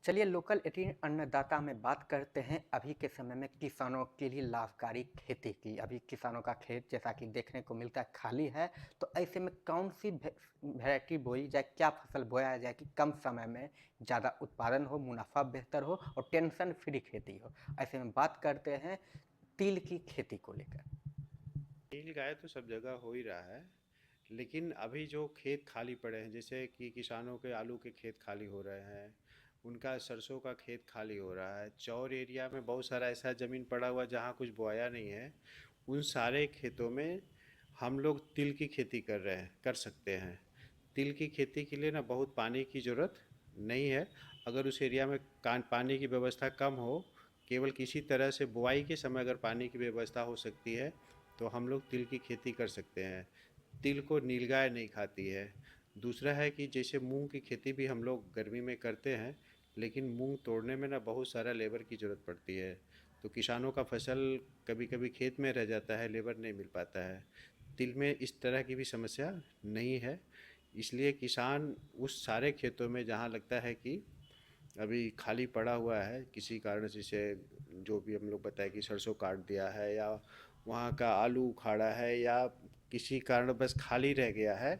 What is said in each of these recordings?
चलिए लोकल 18 अन्नदाता में बात करते हैं अभी के समय में किसानों के लिए लाभकारी खेती की। अभी किसानों का खेत जैसा कि देखने को मिलता है खाली है, तो ऐसे में कौन सी वैरायटी बोई जाए, क्या फसल बोया जाए कि कम समय में ज़्यादा उत्पादन हो, मुनाफा बेहतर हो और टेंशन फ्री खेती हो। ऐसे में बात करते हैं तिल की खेती को लेकर। नील गाय तो सब जगह हो ही रहा है। लेकिन अभी जो खेत खाली पड़े हैं, जैसे कि किसानों के आलू के खेत खाली हो रहे हैं, उनका सरसों का खेत खाली हो रहा है, चौर एरिया में बहुत सारा ऐसा ज़मीन पड़ा हुआ है जहाँ कुछ बोया नहीं है। उन सारे खेतों में हम लोग तिल की खेती कर सकते हैं। तिल की खेती के लिए ना बहुत पानी की ज़रूरत नहीं है। अगर उस एरिया में पानी की व्यवस्था कम हो, केवल किसी तरह से बुआई के समय अगर पानी की व्यवस्था हो सकती है तो हम लोग तिल की खेती कर सकते हैं। तिल को नीलगाय नहीं खाती है। दूसरा है कि जैसे मूंग की खेती भी हम लोग गर्मी में करते हैं, लेकिन मूंग तोड़ने में ना बहुत सारा लेबर की ज़रूरत पड़ती है। तो किसानों का फसल कभी कभी खेत में रह जाता है, लेबर नहीं मिल पाता है। तिल में इस तरह की भी समस्या नहीं है। इसलिए किसान उस सारे खेतों में जहाँ लगता है कि अभी खाली पड़ा हुआ है किसी कारण से, जैसे जो भी हम लोग बताए कि सरसों काट दिया है या वहाँ का आलू उखाड़ा है या किसी कारण बस खाली रह गया है,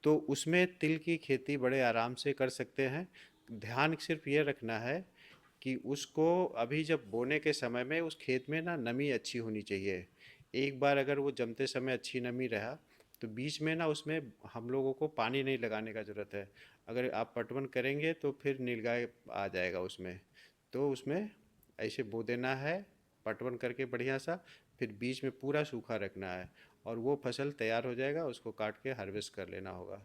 तो उसमें तिल की खेती बड़े आराम से कर सकते हैं। ध्यान सिर्फ ये रखना है कि उसको अभी जब बोने के समय में उस खेत में ना नमी अच्छी होनी चाहिए। एक बार अगर वो जमते समय अच्छी नमी रहा तो बीच में ना उसमें हम लोगों को पानी नहीं लगाने का ज़रूरत है। अगर आप पटवन करेंगे तो फिर नीलगाय आ जाएगा उसमें। तो उसमें ऐसे बो देना है, पटवन करके बढ़िया सा, फिर बीच में पूरा सूखा रखना है और वो फसल तैयार हो जाएगा, उसको काट के हार्वेस्ट कर लेना होगा।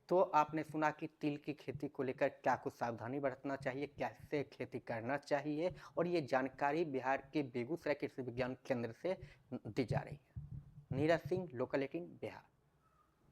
तो आपने सुना कि तिल की खेती को लेकर क्या कुछ सावधानी बरतना चाहिए, कैसे खेती करना चाहिए, और ये जानकारी बिहार के बेगूसराय कृषि विज्ञान केंद्र से दी जा रही है। नीरज सिंह, लोकल 18 बिहार।